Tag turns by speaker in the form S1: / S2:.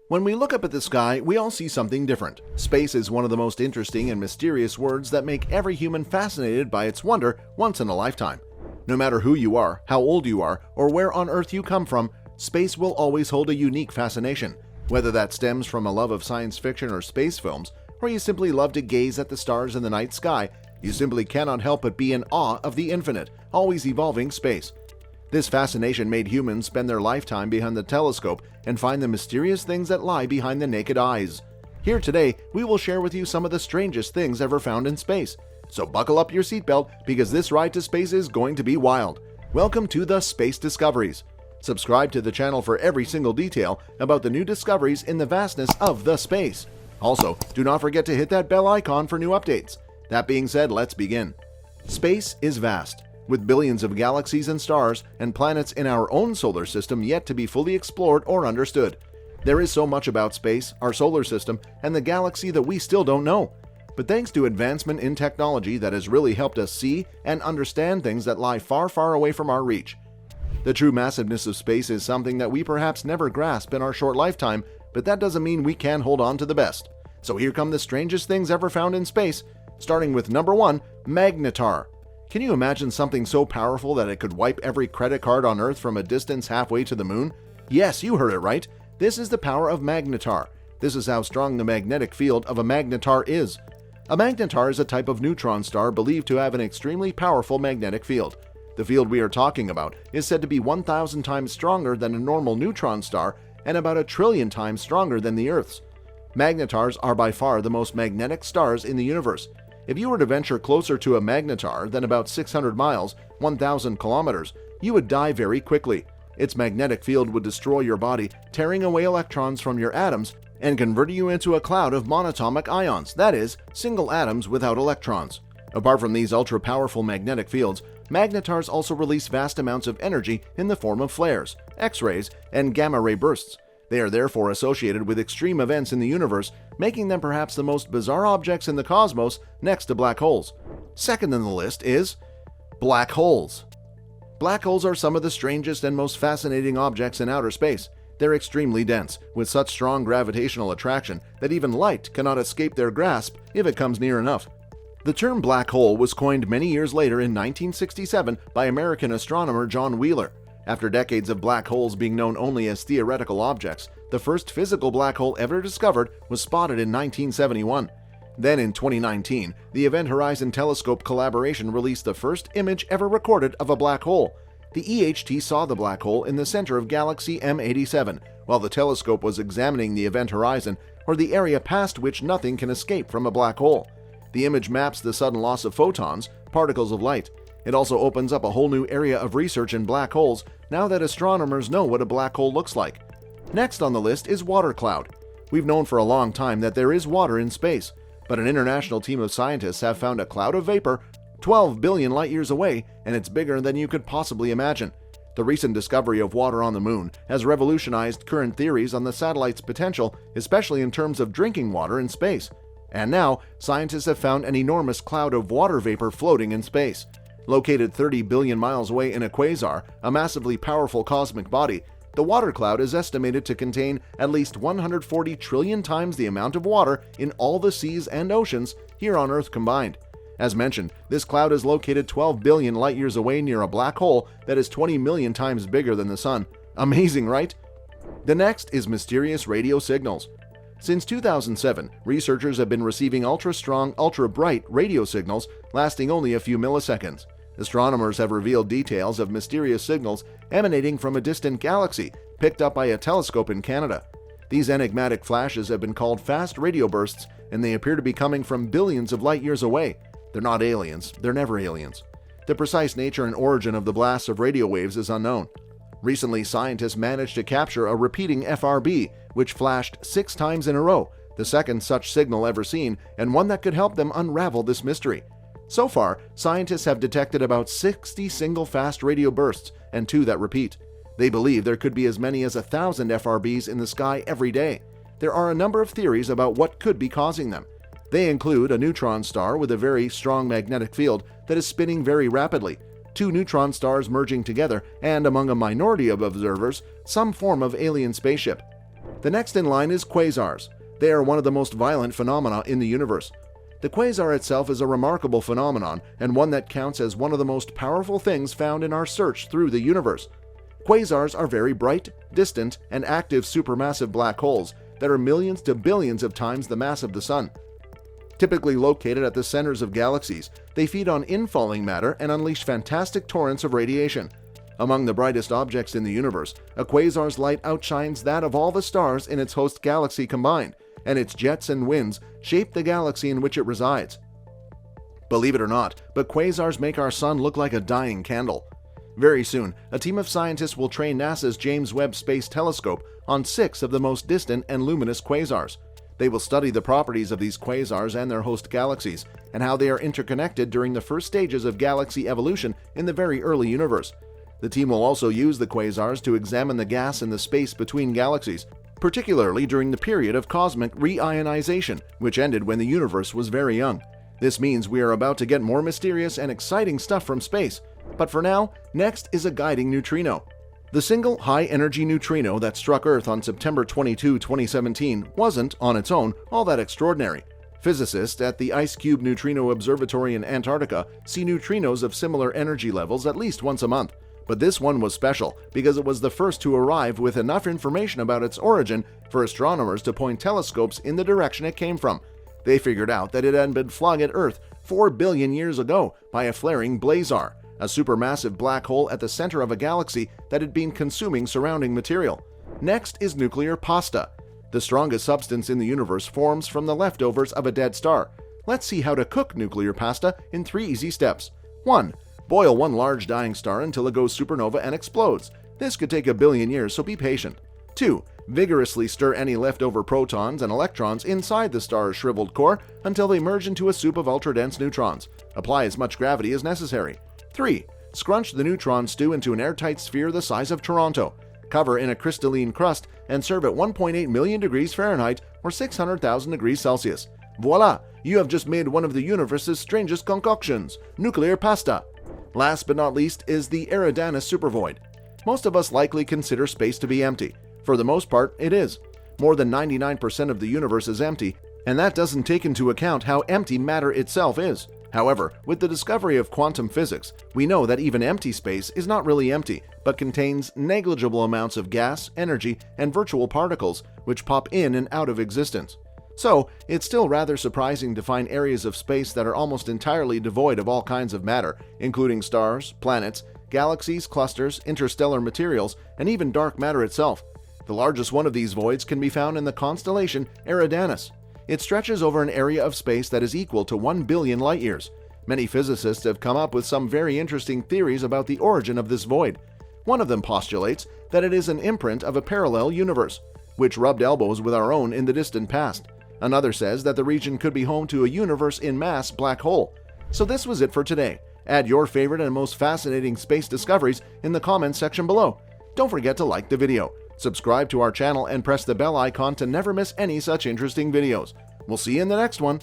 S1: When we look up at the sky, we all see something different. Space is one of the most interesting and mysterious words that make every human fascinated by its wonder once in a lifetime. No matter who you are, how old you are, or where on Earth you come from, space will always hold a unique fascination. Whether that stems from a love of science fiction or space films, or you simply love to gaze at the stars in the night sky, you simply cannot help but be in awe of the infinite, always evolving space. This fascination made humans spend their lifetime behind the telescope and find the mysterious things that lie behind the naked eyes. Here today, we will share with you some of the strangest things ever found in space. So buckle up your seatbelt because this ride to space is going to be wild. Welcome to the Space Discoveries. Subscribe to the channel for every single detail about the new discoveries in the vastness of the space. Also, do not forget to hit that bell icon for new updates. That being said, let's begin. Space is vast, with billions of galaxies and stars and planets in our own solar system yet to be fully explored or understood. There is so much about space, our solar system, and the galaxy that we still don't know. But thanks to advancement in technology that has really helped us see and understand things that lie far, far away from our reach. The true massiveness of space is something that we perhaps never grasp in our short lifetime, but that doesn't mean we can't hold on to the best. So here come the strangest things ever found in space, starting with number 1, magnetar. Can you imagine something so powerful that it could wipe every credit card on Earth from a distance halfway to the moon? Yes, you heard it right. This is the power of magnetar. This is how strong the magnetic field of a magnetar is. A magnetar is a type of neutron star believed to have an extremely powerful magnetic field. The field we are talking about is said to be 1,000 times stronger than a normal neutron star and about 1 trillion times stronger than the Earth's. Magnetars are by far the most magnetic stars in the universe. If you were to venture closer to a magnetar than about 600 miles, 1,000 kilometers, you would die very quickly. Its magnetic field would destroy your body, tearing away electrons from your atoms and converting you into a cloud of monatomic ions, that is, single atoms without electrons. Apart from these ultra-powerful magnetic fields, magnetars also release vast amounts of energy in the form of flares, X-rays, and gamma-ray bursts. They are therefore associated with extreme events in the universe, making them perhaps the most bizarre objects in the cosmos next to black holes. Second on the list is black holes. Black holes are some of the strangest and most fascinating objects in outer space. They're extremely dense, with such strong gravitational attraction that even light cannot escape their grasp if it comes near enough. The term black hole was coined many years later in 1967 by American astronomer John Wheeler. After decades of black holes being known only as theoretical objects, the first physical black hole ever discovered was spotted in 1971. Then in 2019, the Event Horizon Telescope collaboration released the first image ever recorded of a black hole. The EHT saw the black hole in the center of galaxy M87, while the telescope was examining the event horizon, or the area past which nothing can escape from a black hole. The image maps the sudden loss of photons, particles of light. It also opens up a whole new area of research in black holes now that astronomers know what a black hole looks like. Next on the list is water cloud. We've known for a long time that there is water in space, but an international team of scientists have found a cloud of vapor 12 billion light years away, and it's bigger than you could possibly imagine. The recent discovery of water on the moon has revolutionized current theories on the satellite's potential, especially in terms of drinking water in space. And now, scientists have found an enormous cloud of water vapor floating in space. Located 30 billion miles away in a quasar, a massively powerful cosmic body, the water cloud is estimated to contain at least 140 trillion times the amount of water in all the seas and oceans here on Earth combined. As mentioned, this cloud is located 12 billion light years away near a black hole that is 20 million times bigger than the Sun. Amazing, right? The next is mysterious radio signals. Since 2007, researchers have been receiving ultra-strong, ultra-bright radio signals lasting only a few milliseconds. Astronomers have revealed details of mysterious signals emanating from a distant galaxy picked up by a telescope in Canada. These enigmatic flashes have been called fast radio bursts, and they appear to be coming from billions of light years away. They're not aliens. They're never aliens. The precise nature and origin of the blasts of radio waves is unknown. Recently, scientists managed to capture a repeating FRB, which flashed 6 times in a row, the second such signal ever seen, and one that could help them unravel this mystery. So far, scientists have detected about 60 single fast radio bursts and 2 that repeat. They believe there could be as many as 1,000 FRBs in the sky every day. There are a number of theories about what could be causing them. They include a neutron star with a very strong magnetic field that is spinning very rapidly, 2 neutron stars merging together, and among a minority of observers, some form of alien spaceship. The next in line is quasars. They are one of the most violent phenomena in the universe. The quasar itself is a remarkable phenomenon and one that counts as one of the most powerful things found in our search through the universe. Quasars are very bright, distant, and active supermassive black holes that are millions to billions of times the mass of the Sun. Typically located at the centers of galaxies, they feed on infalling matter and unleash fantastic torrents of radiation. Among the brightest objects in the universe, a quasar's light outshines that of all the stars in its host galaxy combined, and its jets and winds shape the galaxy in which it resides. Believe it or not, but quasars make our Sun look like a dying candle. Very soon, a team of scientists will train NASA's James Webb Space Telescope on 6 of the most distant and luminous quasars. They will study the properties of these quasars and their host galaxies, and how they are interconnected during the first stages of galaxy evolution in the very early universe. The team will also use the quasars to examine the gas in the space between galaxies, particularly during the period of cosmic reionization, which ended when the universe was very young. This means we are about to get more mysterious and exciting stuff from space. But for now, next is a guiding neutrino. The single high-energy neutrino that struck Earth on September 22, 2017 wasn't, on its own, all that extraordinary. Physicists at the Ice Cube Neutrino Observatory in Antarctica see neutrinos of similar energy levels at least once a month. But this one was special because it was the first to arrive with enough information about its origin for astronomers to point telescopes in the direction it came from. They figured out that it had been flung at Earth 4 billion years ago by a flaring blazar, a supermassive black hole at the center of a galaxy that had been consuming surrounding material. Next is nuclear pasta. The strongest substance in the universe forms from the leftovers of a dead star. Let's see how to cook nuclear pasta in 3 easy steps. 1. Boil one large dying star until it goes supernova and explodes. This could take 1 billion years, so be patient. 2. Vigorously stir any leftover protons and electrons inside the star's shriveled core until they merge into a soup of ultra-dense neutrons. Apply as much gravity as necessary. 3. Scrunch the neutron stew into an airtight sphere the size of Toronto. Cover in a crystalline crust and serve at 1.8 million degrees Fahrenheit or 600,000 degrees Celsius. Voila! You have just made one of the universe's strangest concoctions, nuclear pasta. Last but not least is the Eridanus supervoid. Most of us likely consider space to be empty. For the most part, it is. More than 99% of the universe is empty, and that doesn't take into account how empty matter itself is. However, with the discovery of quantum physics, we know that even empty space is not really empty, but contains negligible amounts of gas, energy, and virtual particles, which pop in and out of existence. So, it's still rather surprising to find areas of space that are almost entirely devoid of all kinds of matter, including stars, planets, galaxies, clusters, interstellar materials, and even dark matter itself. The largest one of these voids can be found in the constellation Eridanus. It stretches over an area of space that is equal to 1 billion light-years. Many physicists have come up with some very interesting theories about the origin of this void. One of them postulates that it is an imprint of a parallel universe, which rubbed elbows with our own in the distant past. Another says that the region could be home to a universe-in-mass black hole. So this was it for today. Add your favorite and most fascinating space discoveries in the comments section below. Don't forget to like the video, subscribe to our channel, and press the bell icon to never miss any such interesting videos. We'll see you in the next one.